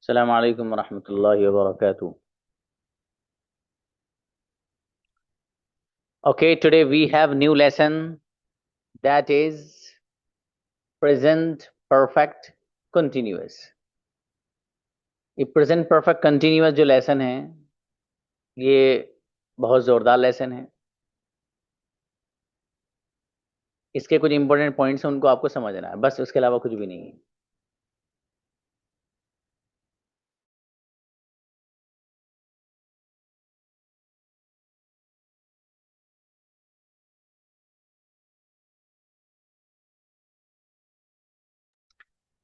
Assalamu alaikum wa rahmatullahi wa barakatuh. Okay, today we have new lesson that is present perfect continuous. ये present perfect continuous जो lesson है ये बहुत जोरदार lesson है। इसके कुछ इंपॉर्टेंट पॉइंट्स हैं, उनको आपको समझना है, बस उसके अलावा कुछ भी नहीं है।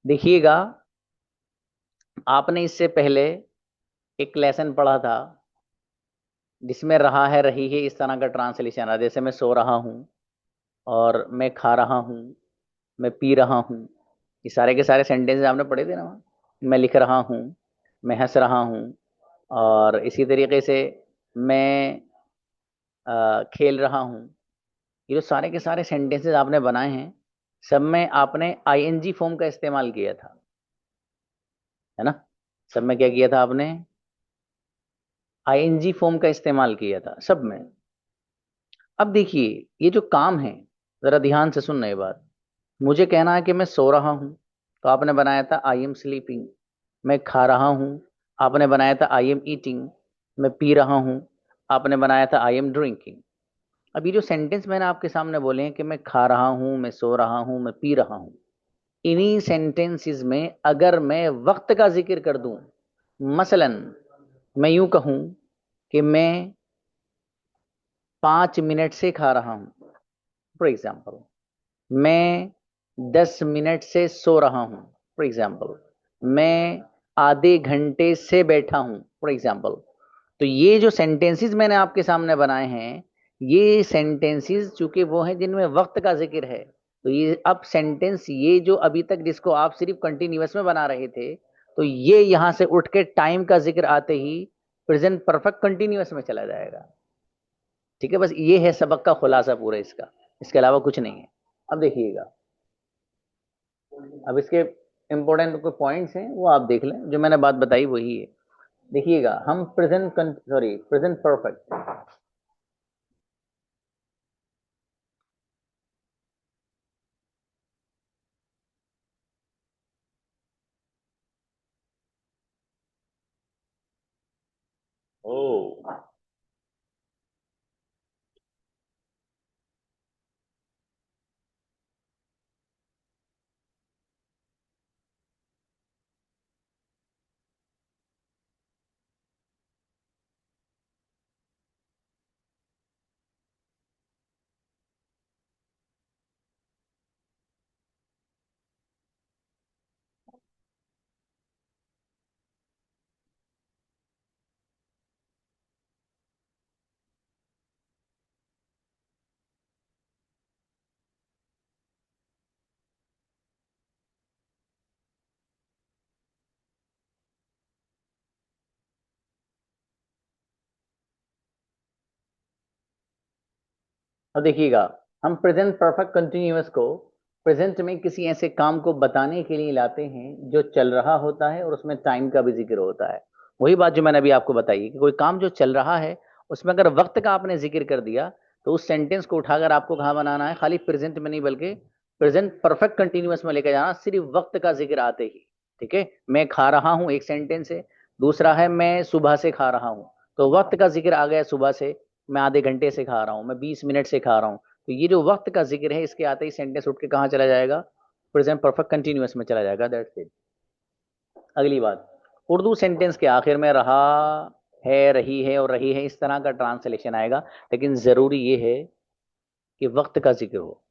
देखिएगा, आपने इससे पहले एक लेसन पढ़ा था जिसमें रहा है रही है इस तरह का ट्रांसलेशन है। जैसे मैं सो रहा हूँ और मैं खा रहा हूँ, मैं पी रहा हूँ, ये सारे के सारे सेंटेंसेस आपने पढ़े थे ना वहाँ। मैं लिख रहा हूँ, मैं हंस रहा हूँ, और इसी तरीके से मैं खेल रहा हूँ। ये जो सारे के सारे सेंटेंसेस आपने बनाए हैं, सब में आपने आईएनजी फॉर्म का इस्तेमाल किया था, है ना। सब में क्या किया था आपने? आईएनजी फॉर्म का इस्तेमाल किया था सब में। अब देखिए, ये जो काम है, जरा ध्यान से सुनना ये बात। मुझे कहना है कि मैं सो रहा हूं, तो आपने बनाया था आई एम स्लीपिंग। मैं खा रहा हूं, आपने बनाया था आई एम ईटिंग। मैं पी रहा हूं, आपने बनाया था आई एम ड्रिंकिंग। अब ये जो सेंटेंस मैंने आपके सामने बोले हैं कि मैं खा रहा हूं, मैं सो रहा हूं, मैं पी रहा हूं, इन्हीं सेंटेंसेस में अगर मैं वक्त का जिक्र कर दूं, मसलन मैं यूं कहूं कि मैं 5 मिनट से खा रहा हूं, फॉर एग्जाम्पल, मैं 10 मिनट से सो रहा हूं, फॉर एग्जाम्पल, मैं आधे घंटे से बैठा हूं, फॉर एग्जाम्पल। तो ये जो सेंटेंसेस मैंने आपके सामने बनाए हैं, ये सेंटेंसेस चूंकि वो हैं जिनमें वक्त का जिक्र है, तो ये अब सेंटेंस, ये जो अभी तक जिसको आप सिर्फ कंटिन्यूअस में बना रहे थे, तो ये यहां से उठ के टाइम का जिक्र आते ही प्रेजेंट परफेक्ट कंटिन्यूअस में चला जाएगा। ठीक है, बस ये है सबक का खुलासा पूरा इसका, इसके अलावा कुछ नहीं है। अब देखिएगा, अब इसके इंपॉर्टेंट कोई पॉइंट्स हैं वो आप देख लें, जो मैंने बात बताई वही है। देखिएगा, हम प्रेजेंट परफेक्ट। ओ, अब देखिएगा, हम प्रेजेंट परफेक्ट कंटिन्यूअस को प्रेजेंट में किसी ऐसे काम को बताने के लिए लाते हैं जो चल रहा होता है और उसमें टाइम का भी जिक्र होता है। वही बात जो मैंने अभी आपको बताई कि कोई काम जो चल रहा है उसमें अगर वक्त का आपने जिक्र कर दिया, तो उस सेंटेंस को उठाकर आपको कहाँ बनाना है? खाली प्रेजेंट में नहीं, बल्कि प्रेजेंट परफेक्ट कंटिन्यूअस में लेकर जाना, सिर्फ वक्त का जिक्र आते ही। ठीक है, मैं खा रहा हूं एक सेंटेंस है, दूसरा है मैं सुबह से खा रहा हूं, तो वक्त का जिक्र आ गया सुबह से। मैं आधे घंटे से खा रहा हूँ, मैं 20 मिनट से खा रहा हूँ, तो ये जो वक्त का जिक्र है इसके आते ही सेंटेंस उठ के कहाँ चला जाएगा? प्रेजेंट परफेक्ट कंटिन्यूअस में चला जाएगा। That's it. अगली बात, उर्दू सेंटेंस के आखिर में रहा है, रही है और रही है इस तरह का ट्रांसलेशन आएगा, लेकिन जरूरी ये है कि वक्त का जिक्र हो।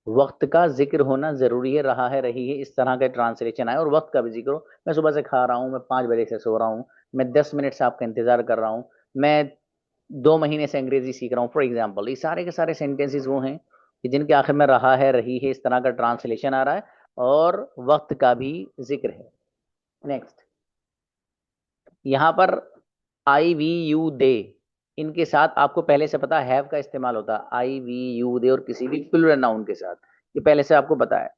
वक्त का जिक्र होना जरूरी है, रहा है रही है इस तरह का ट्रांसलेशन आए और वक्त का भी जिक्र हो। मैं सुबह से खा रहा हूँ, मैं 5 बजे से सो रहा हूँ, मैं 10 मिनट से आपका इंतजार कर रहा हूँ, मैं 2 महीने से अंग्रेजी सीख रहा हूँ, फॉर एग्जाम्पल। ये सारे के सारे सेंटेंसेस वो हैं कि जिनके आखिर में रहा है, रही है इस तरह का ट्रांसलेशन आ रहा है और वक्त का भी जिक्र है। नेक्स्ट, यहाँ पर आई वी यू दे, इनके साथ आपको पहले से पता हैव का इस्तेमाल होता है, आई वी यू दे और किसी भी प्लूरल नाउन के साथ, ये पहले से आपको पता है।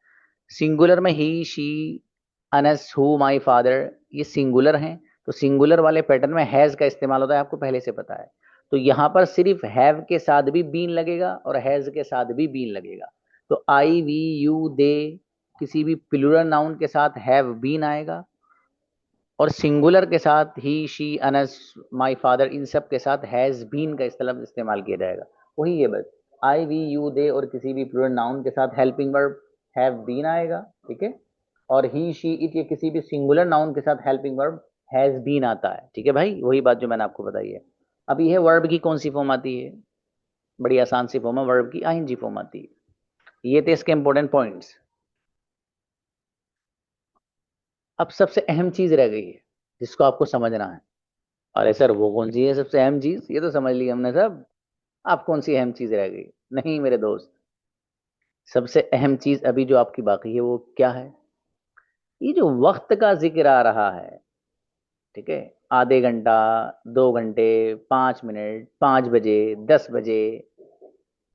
सिंगुलर में ही शी अनस हु माई फादर, ये सिंगुलर हैं, तो सिंगुलर वाले पैटर्न में हैज का इस्तेमाल होता है, आपको पहले से पता है। तो यहां पर सिर्फ हैव के साथ भी बीन लगेगा और हैज के साथ भी बीन लगेगा। तो आई वी यू दे, किसी भी प्लूरल नाउन के साथ हैव बीन आएगा, और सिंगुलर के साथ ही शी अनस माई फादर, इन सब के साथ हैज बीन का इस्तेमाल किया जाएगा। वही है बस, आई वी यू दे और किसी भी प्लूरल नाउन के साथ हेल्पिंग वर्ब हैव बीन आएगा, ठीक है। और ही शी इट, ये किसी भी सिंगुलर नाउन के साथ हेल्पिंग वर्ब हैज बीन आता है, ठीक है भाई, वही बात जो मैंने आपको बताई है। अब ये वर्ब की कौन सी फॉर्म आती है? बड़ी आसान सी फॉर्म है, वर्ब की आईएनजी फॉर्म आती है। ये थे इसके इंपॉर्टेंट पॉइंट्स। अब सबसे अहम चीज रह गई है जिसको आपको समझना है। अरे सर वो कौन सी है सबसे अहम चीज? ये तो समझ लिया हमने सब। आप कौन सी अहम चीज रह गई? नहीं मेरे दोस्त, सबसे अहम चीज अभी जो आपकी बाकी है वो क्या है? ये जो वक्त का जिक्र आ रहा है, ठीक है, आधे घंटा, 2 घंटे, 5 मिनट, 5 बजे, 10 बजे,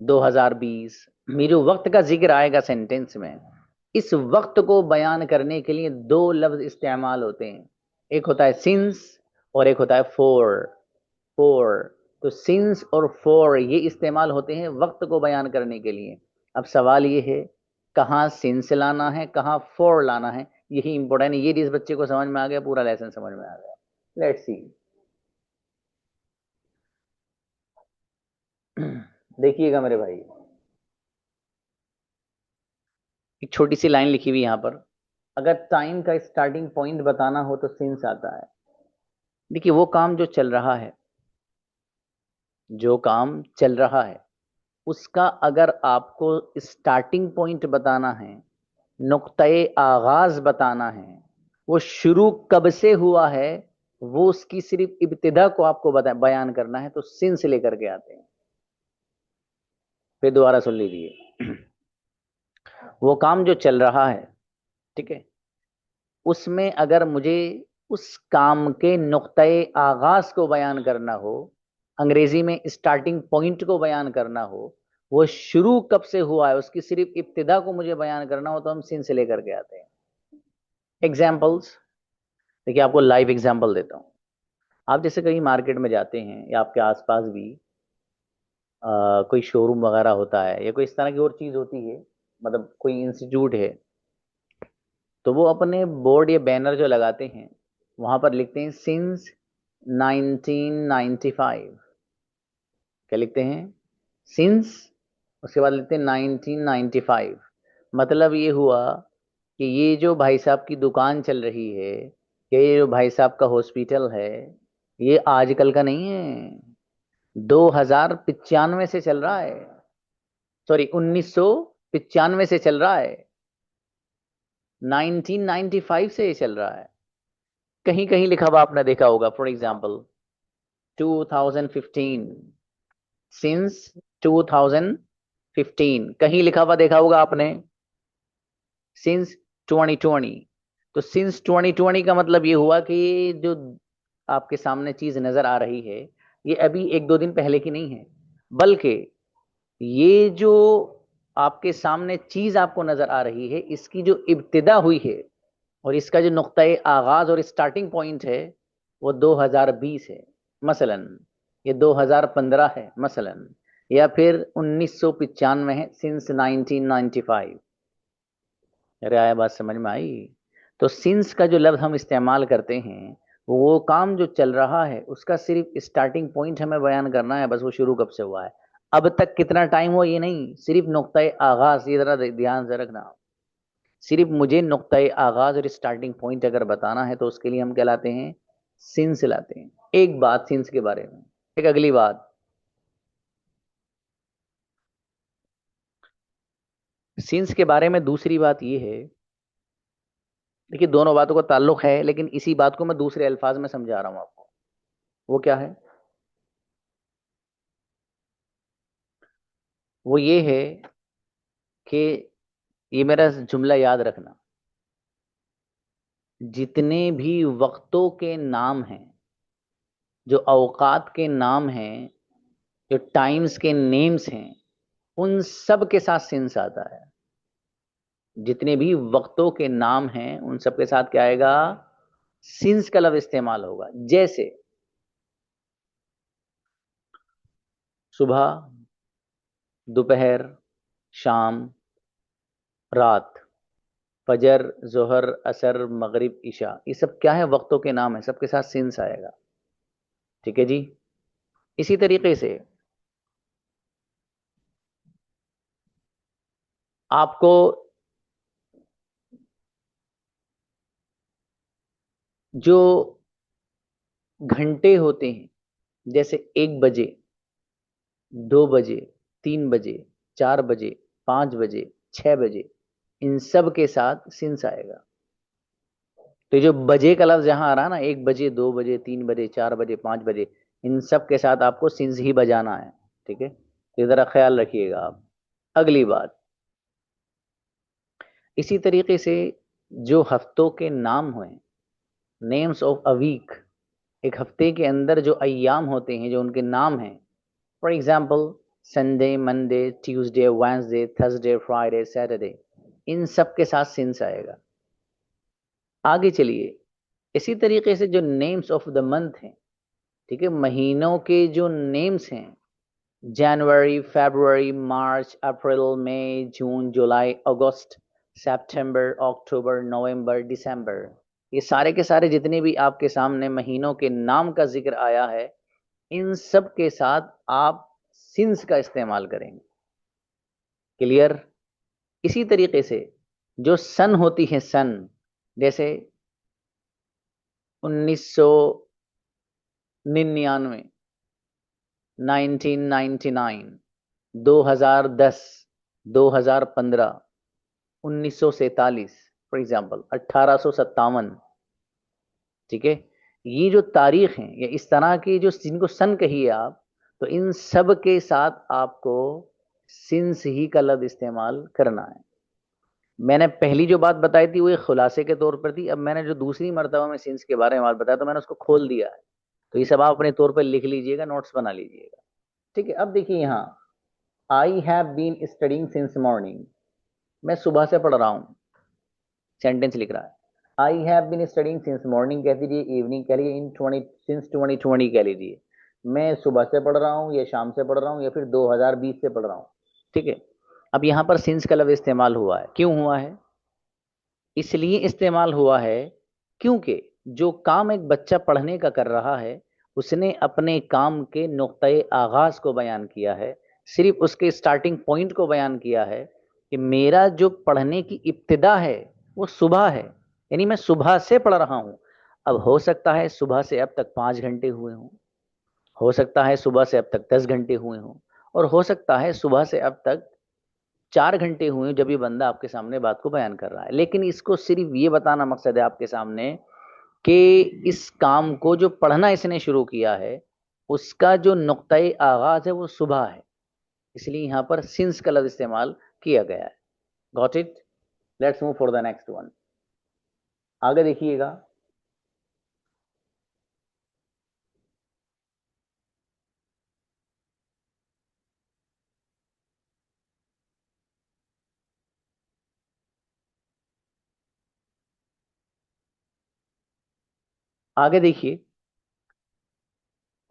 2020, ये जो वक्त का जिक्र आएगा सेंटेंस में, इस वक्त को बयान करने के लिए दो लफ्ज इस्तेमाल होते हैं। एक होता है सिंस और एक होता है फोर। फोर, तो सिंस और फोर ये इस्तेमाल होते हैं वक्त को बयान करने के लिए। अब सवाल ये है, कहाँ सिंस लाना है, कहाँ फोर लाना है, यही इंपॉर्टेंट है। ये जिस बच्चे को समझ में आ गया, पूरा लेसन समझ में आ गया। Let's see. देखिएगा मेरे भाई, एक छोटी सी लाइन लिखी हुई यहां पर, अगर टाइम का स्टार्टिंग पॉइंट बताना हो तो सिंस आता है। देखिए वो काम जो चल रहा है, जो काम चल रहा है, उसका अगर आपको स्टार्टिंग पॉइंट बताना है, नुक्ते आगाज बताना है, वो शुरू कब से हुआ है, वो उसकी सिर्फ इब्तिदा को आपको बयान करना है, तो सिंस लेकर के आते हैं। फिर दोबारा सुन लीजिए। वो काम जो चल रहा है, ठीक है, उसमें अगर मुझे उस काम के नुक्ते आगाज को बयान करना हो, अंग्रेजी में स्टार्टिंग पॉइंट को बयान करना हो, वो शुरू कब से हुआ है उसकी सिर्फ इब्तिदा को मुझे बयान करना हो, तो हम सिंस लेकर के आते हैं। एग्जाम्पल्स, देखिए आपको लाइव एग्जाम्पल देता हूँ। आप जैसे कहीं मार्केट में जाते हैं या आपके आसपास भी कोई शोरूम वगैरह होता है या कोई इस तरह की और चीज होती है, मतलब कोई इंस्टीट्यूट है, तो वो अपने बोर्ड या बैनर जो लगाते हैं वहां पर लिखते हैं सिंस 1995। क्या लिखते हैं? सिंस, उसके बाद लिखते हैं 1995। मतलब ये हुआ कि ये जो भाई साहब की दुकान चल रही है, या ये जो भाई साहब का हॉस्पिटल है, ये आजकल का नहीं है, 2095 से चल रहा है। सॉरी, 1995 से चल रहा है, 1995 से ये चल रहा है। कहीं कहीं लिखा हुआ आपने देखा होगा, फॉर एग्जाम्पल 2015, सिंस 2015, कहीं लिखा हुआ देखा होगा आपने सिंस 2020। तो सिंस 2020 का मतलब ये हुआ कि ये जो आपके सामने चीज नजर आ रही है, ये अभी 1-2 दिन पहले की नहीं है, बल्कि ये जो आपके सामने चीज आपको नजर आ रही है, इसकी जो इब्तिदा हुई है और इसका जो नुक्ता आगाज और स्टार्टिंग पॉइंट है, वो 2020 है मसलन, ये 2015 है मसलन, या फिर 1995 है, सिंस 1995। अरे आया बात समझ में आई? तो सिंस का जो लफ्ज हम इस्तेमाल करते हैं, वो काम जो चल रहा है उसका सिर्फ स्टार्टिंग पॉइंट हमें बयान करना है, बस वो शुरू कब से हुआ है, अब तक कितना टाइम हुआ ये नहीं, सिर्फ नुक्ता आगाज, ये जरा ध्यान से रखना। सिर्फ मुझे नुक्ता आगाज और स्टार्टिंग पॉइंट अगर बताना है तो उसके लिए हम क्या लाते हैं? सिंस लाते हैं। एक बात सिंस के बारे में, एक अगली बात, सिंस के बारे में दूसरी बात ये है, देखिए दोनों बातों का ताल्लुक है लेकिन इसी बात को मैं दूसरे अल्फाज में समझा रहा हूं आपको। वो क्या है? वो ये है कि, ये मेरा जुमला याद रखना, जितने भी वक्तों के नाम हैं, जो औकात के नाम हैं, जो टाइम्स के नेम्स हैं, उन सब के साथ सिंस आता है। जितने भी वक्तों के नाम हैं उन सब के साथ क्या आएगा, सिंस का लफ्ज इस्तेमाल होगा। जैसे सुबह, दोपहर, शाम, रात, फजर, जोहर, असर, मगरिब, ईशा, ये सब क्या है, वक्तों के नाम है, सबके साथ सिंस आएगा। ठीक है जी। इसी तरीके से आपको जो घंटे होते हैं, जैसे 1 बजे, 2 बजे, 3 बजे, 4 बजे, 5 बजे, 6 बजे, इन सब के साथ सिंस आएगा। तो ये जो बजे का लफ्ज जहां आ रहा है ना, 1 बजे, 2 बजे, 3 बजे, 4 बजे, 5 बजे, इन सब के साथ आपको सिंस ही बजाना है। ठीक है, तो जरा ख्याल रखिएगा आप। अगली बात, इसी तरीके से जो हफ्तों के नाम हुए, नेम्स ऑफ अ वीक, एक हफ्ते के अंदर जो अय्याम होते हैं, जो उनके नाम हैं, for example Sunday, Monday, Tuesday, Wednesday, Thursday, Friday, Saturday, इन सब के साथ सिंस आएगा। आगे चलिए, इसी तरीके से जो नेम्स ऑफ द मंथ हैं, ठीक है, महीनों के जो नेम्स हैं, जनवरी, फरवरी, मार्च, अप्रैल, मई, जून, जुलाई, अगस्त, सितंबर, अक्टूबर, नवंबर, दिसंबर, ये सारे के सारे जितने भी आपके सामने महीनों के नाम का जिक्र आया है, इन सब के साथ आप सिंस का इस्तेमाल करेंगे। क्लियर। इसी तरीके से जो सन होती है, सन, जैसे 1999, 1999, 2010, 2015, 1947, फॉर एग्जाम्पल 1857। ठीक है, ये जो तारीख है, या इस तरह की जो जिनको सन कहिए आप, तो इन सब के साथ आपको सिंस ही का लफ्ज इस्तेमाल करना है। मैंने पहली जो बात बताई थी वो एक खुलासे के तौर पर थी। अब मैंने जो दूसरी मर्तबा में सिंस के बारे में बात बताया, तो मैंने उसको खोल दिया है। तो ये सब आप अपने तौर पर लिख लीजिएगा, नोट्स बना लीजिएगा। ठीक है, अब देखिए यहाँ, I have been studying since morning, मैं सुबह से पढ़ रहा हूँ, सेंटेंस लिख रहा है। I have been studying since morning कह दीजिए, इवनिंग कह लीजिए, इन 20 कह लीजिए। मैं सुबह से पढ़ रहा हूँ, या शाम से पढ़ रहा हूँ, या फिर 2020 से पढ़ रहा हूँ। ठीक है, अब यहाँ पर सिंस का लफ्ज इस्तेमाल हुआ है, क्यों हुआ है? इसलिए इस्तेमाल हुआ है क्योंकि जो काम एक बच्चा पढ़ने का कर रहा है, उसने अपने काम के नुक्ते आगाज को बयान किया है, सिर्फ उसके स्टार्टिंग पॉइंट को बयान किया है कि मेरा जो पढ़ने की इब्तिदा है वो सुबह है, यानी मैं सुबह से पढ़ रहा हूं। अब हो सकता है सुबह से अब तक 5 घंटे हुए हों, हो सकता है सुबह से अब तक 10 घंटे हुए हों, और हो सकता है सुबह से अब तक 4 घंटे हुए जब ये बंदा आपके सामने बात को बयान कर रहा है। लेकिन इसको सिर्फ ये बताना मकसद है आपके सामने कि इस काम को जो पढ़ना इसने शुरू किया है, उसका जो नुक्ता आगाज है वो सुबह है, इसलिए यहां पर सिंस का लफ्ज इस्तेमाल किया गया है। Got it. Let's move for the next one. आगे देखिएगा, आगे देखिए,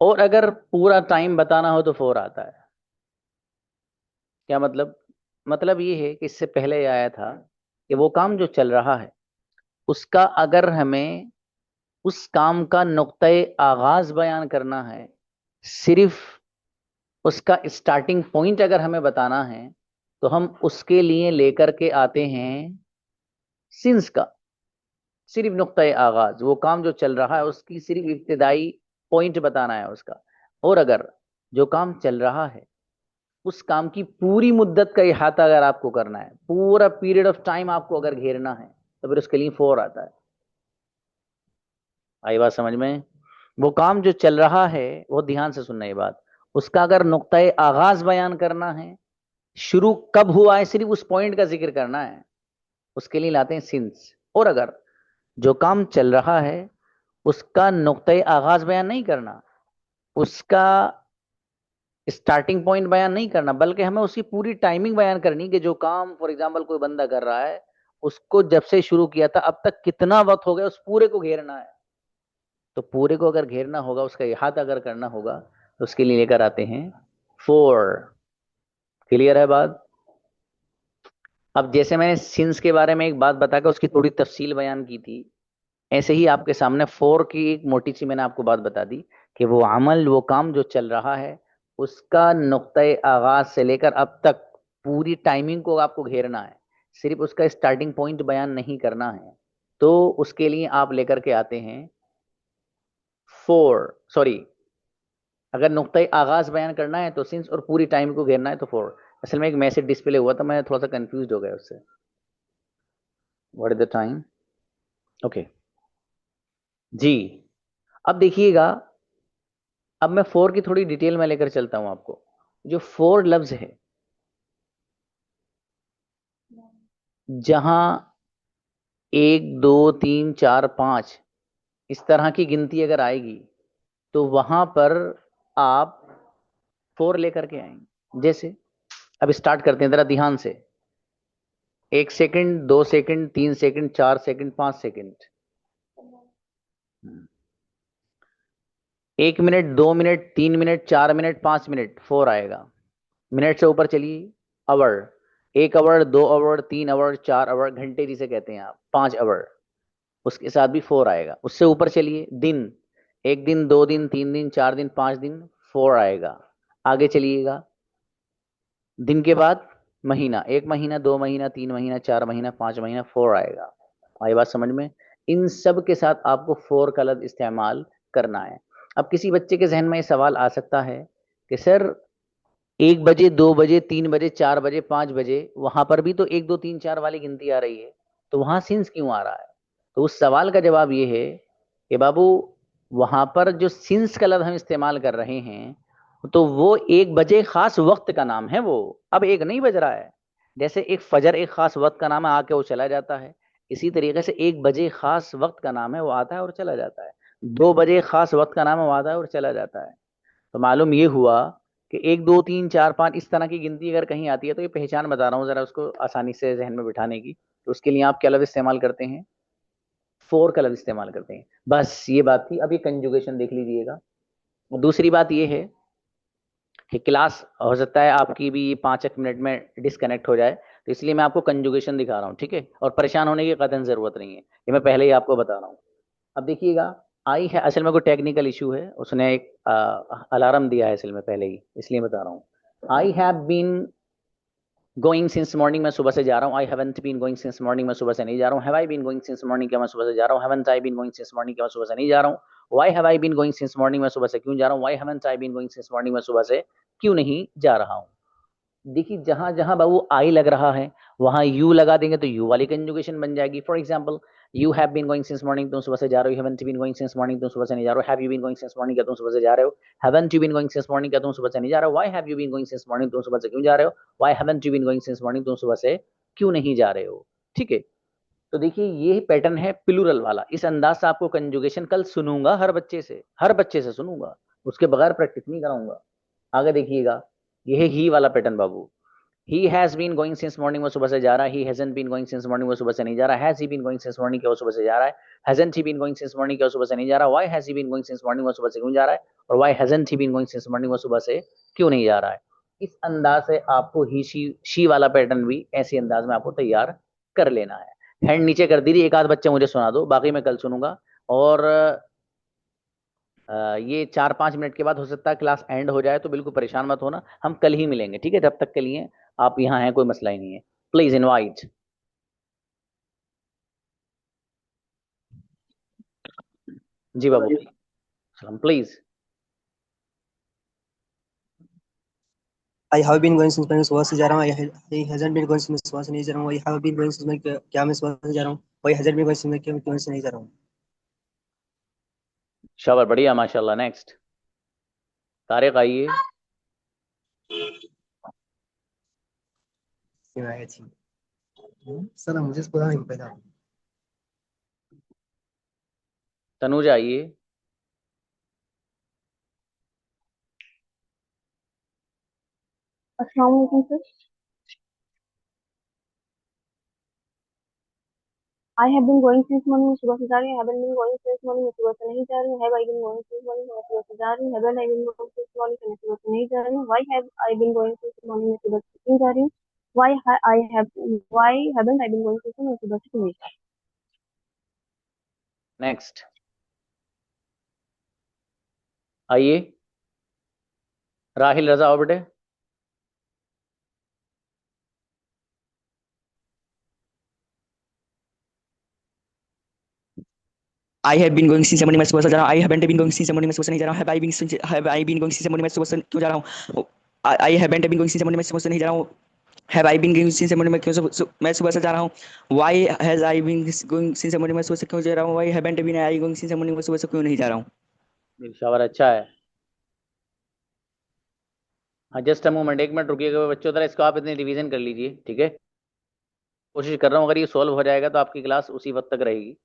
और अगर पूरा टाइम बताना हो तो फोर आता है। क्या मतलब? मतलब ये है कि इससे पहले ये आया था कि वो काम जो चल रहा है, उसका अगर हमें उस काम का नुक्ते आगाज बयान करना है, सिर्फ उसका स्टार्टिंग पॉइंट अगर हमें बताना है, तो हम उसके लिए लेकर के आते हैं सिंस का, सिर्फ नुक्ता आगाज, वो काम जो चल रहा है उसकी सिर्फ इब्तिदाई पॉइंट बताना है उसका। और अगर जो काम चल रहा है, उस काम की पूरी मुद्दत का इहाता अगर आपको करना है, पूरा पीरियड ऑफ टाइम आपको अगर घेरना है, तो फिर उसके लिए फोर आता है। आई बात समझ में? वो काम जो चल रहा है, वो ध्यान से सुनना ये बात, उसका अगर नुक्ता आगाज बयान करना है, शुरू कब हुआ है सिर्फ उस पॉइंट का जिक्र करना है, उसके लिए लाते हैं सिंस। और अगर जो काम चल रहा है उसका नुक्ता आगाज बयान नहीं करना, उसका स्टार्टिंग पॉइंट बयान नहीं करना, बल्कि हमें उसकी पूरी टाइमिंग बयान करनी कि जो काम फॉर एग्जांपल कोई बंदा कर रहा है, उसको जब से शुरू किया था अब तक कितना वक्त हो गया, उस पूरे को घेरना है। तो पूरे को अगर घेरना होगा, उसका इहाता अगर करना होगा, तो उसके लिए लेकर आते हैं 4। क्लियर है बात? अब जैसे मैंने सिंस के बारे में एक बात बताकर उसकी थोड़ी तफसील बयान की थी, ऐसे ही आपके सामने 4 की एक मोटी सी मैंने आपको बात बता दी कि वो अमल, वो काम जो चल रहा है, उसका नुक्ते आगाज से लेकर अब तक पूरी टाइमिंग को आपको घेरना है, सिर्फ उसका स्टार्टिंग पॉइंट बयान नहीं करना है। तो उसके लिए आप लेकर के आते हैं 4, सॉरी, अगर नुक्ते आगाज बयान करना है तो सिंस, और पूरी टाइम को घेरना है तो 4। असल में एक मैसेज डिस्प्ले हुआ था, मैं थोड़ा सा कंफ्यूज हो गया उससे। What is the time? Okay जी। अब देखिएगा, अब मैं 4 की थोड़ी डिटेल में लेकर चलता हूं आपको। जो 4 लफ्ज है, जहां 1 2 3 4 5 इस तरह की गिनती अगर आएगी, तो वहां पर आप 4 लेकर के आएंगे। जैसे अब स्टार्ट करते हैं, जरा ध्यान से। 1 second, 2 second, 3 second, 4 second, 5 second, 1 minute, 2 minute, 3 minute, 4 minute, 5 minute, 4 आएगा। मिनट से ऊपर चलिए, hour, 1 hour, 2 hour, 3 hour, 4 hour, घंटे जिसे कहते हैं आप, 5 आवर, उसके साथ भी 4 आएगा। उससे ऊपर चलिए, दिन, 1 दिन, 2 दिन, 3 दिन, 4 दिन, 5 दिन, 4 आएगा। आगे चलिएगा, दिन के बाद महीना, 1 महीना, 2 महीना, 3 महीना, 4 महीना, 5 महीना, 4 आएगा। आई बात समझ में? इन सब के साथ आपको 4 का लफ्ज इस्तेमाल करना है। अब किसी बच्चे के जहन में ये सवाल आ सकता है कि सर, 1 बजे, 2 बजे, 3 बजे, 4 बजे, 5 बजे, वहां पर भी तो 1 2 3 4 वाली गिनती आ रही है, तो वहां सिंस क्यों आ रहा है? तो उस सवाल का जवाब ये है कि बाबू, वहां पर जो सिंस का लफ्ज हम इस्तेमाल कर रहे हैं, तो वो 1 बजे खास वक्त का नाम है। वो अब एक नहीं बज रहा है। जैसे एक फजर एक खास वक्त का नाम है, आके वो चला जाता है, इसी तरीके से 1 बजे खास वक्त का नाम है, वो आता है और चला जाता है। 2 बजे खास वक्त का नाम है, वो आता है और चला जाता है। तो मालूम ये हुआ कि 1 2 3 4 5 इस तरह की गिनती अगर कहीं आती है, तो ये पहचान बता रहा हूँ जरा उसको आसानी से जहन में बिठाने की। तो उसके लिए आप क्या लफ्ज इस्तेमाल करते हैं? 4 का लफ्ज इस्तेमाल करते हैं। बस ये बात थी। अब ये कंजुगेशन देख लीजिएगा। दूसरी बात ये है कि क्लास हो सकता है आपकी भी 5 एक मिनट में डिस्कनेक्ट हो जाए, तो इसलिए मैं आपको कंजुगेशन दिखा रहा हूँ, ठीक है? और परेशान होने की कतई जरूरत नहीं है, ये मैं पहले ही आपको बता रहा हूँ। अब देखिएगा, आई है, असल में कोई टेक्निकल इशू है, उसने एक अलार्म दिया है असल में पहले ही, इसलिए बता रहा हूँ। I have been going since morning, मैं सुबह से जा रहा हूँ। I haven't been going since morning, मैं सुबह से नहीं जा रहा हूँ। Have I been going since morning, क्या मैं सुबह से जा रहा हूँ? Haven't I been going since morning, क्या मैं सुबह से नहीं जा रहा हूँ? Why have I been going since morning, मैं सुबह से क्यों जा रहा हूँ? Why haven't I been going since morning, मैं सुबह से क्यों नहीं जा रहा हूँ? देखिए, जहां जहां बाबू आई लग रहा है, वहां यू लगा देंगे तो यू वाली कंजुगेशन बन जाएगी। For example, you have been going since morning, तुम सुबह से जा रहे हो। Haven't been going since morning, तुम सुबह से नहीं जा रहे हो। Have you been going since morning, क्या तुम सुबह से जा रहे हो? Haven't you been going since morning, क्या तुम सुबह से नहीं जा रहे हो? Why have you been going since morning, तुम सुबह से क्यों जा रहे हो? Why haven't you been going since morning, तुम सुबह से क्यों नहीं जा रहे हो? ठीक है? तो देखिए, ये पैटर्न है प्लूरल वाला। इस अंदाज से आपको कंजुगेशन कल सुनूंगा, हर बच्चे से सुनूंगा, उसके बगैर प्रैक्टिस नहीं कराऊंगा। आगे देखिएगा, ये है ही वाला पैटर्न बाबू। He has been going since morning, वो सुबह से जा रहा है। He hasn't been going since morning, वो सुबह से नहीं जा रहा है। Has he been going since morning, क्या वो सुबह से जा रहा है? Hasn't he been going since morning, क्या वो सुबह से नहीं जा रहा? Why has he been going since morning, वो सुबह से क्यों जा रहा है? और why hasn't he been going since morning, वो सुबह से क्यों नहीं जा रहा है? इस अंदाज से आपको ही शी वाला पैटर्न भी ऐसे अंदाज में आपको तैयार कर लेना है। हैंड नीचे कर दीजिए, एक आध बच्चे मुझे सुना दो, बाकी मैं कल सुनूंगा। और ये 4 5 मिनट के बाद हो सकता है क्लास एंड हो जाए, तो बिल्कुल परेशान मत होना, हम कल ही मिलेंगे, ठीक है? जब तक के लिए आप यहाँ हैं, कोई मसला ही नहीं है। Please invite. जी बाबू, सलाम please. I have been going since मैं सुबह से जा रहा हूँ। I hasn't been going since मैं सुबह से नहीं जा रहा हूँ। I have been going since मैं क्या मैं सुबह से जा रहा हूँ? I hasn't been going since मैं क्यों से नहीं जा रहा हूँ? शाबाश, बढ़िया, माशाल्लाह। नेक्स्ट, तारिक आइए। सर मुझे पता नहीं पता। तनुज आइए। अस्सलाम वालेकुम sir. I have been going since morning, मैं सुबह से जा रही हूँ। Haven't been going since morning, मैं सुबह से नहीं जा रही हूँ। Have I been going since morning, मैं सुबह से जा रही हूँ। Haven't I been going since morning, मैं सुबह से नहीं जा रही हूँ। Why have I been going since morning, मैं सुबह से क्यों जा रही हूँ। Why haven't I been going since morning, मैं सुबह से क्यों नहीं जा नेक्स्ट आइए, राहिल रजा आओ बेटे। I have been going since morning, मैं सुबह से जा रहा हूँ। I haven't been going since morning, मैं सुबह से नहीं जा रहा हूँ। Have I been going since morning, मैं सुबह से क्यों जा रहा हूँ। I haven't been going since morning, मैं सुबह से नहीं जा रहा हूँ। Have I been going since morning, मैं सुबह से जा रहा हूँ। Why has I been going since morning, मैं सुबह से क्यों जा रहा हूँ। Why haven't been I going since morning, मैं सुबह से क्यों नहीं जा रहा हूँ। शाबाश, अच्छा है। हाँ जस्ट अ मोमेंट, एक मिनट रुकिएगा बच्चों, जरा इसको आप इतने रिवीजन कर लीजिए, ठीक है। कोशिश कर रहा हूँ अगर ये सॉल्व हो जाएगा तो आपकी क्लास उसी वक्त तक रहेगी।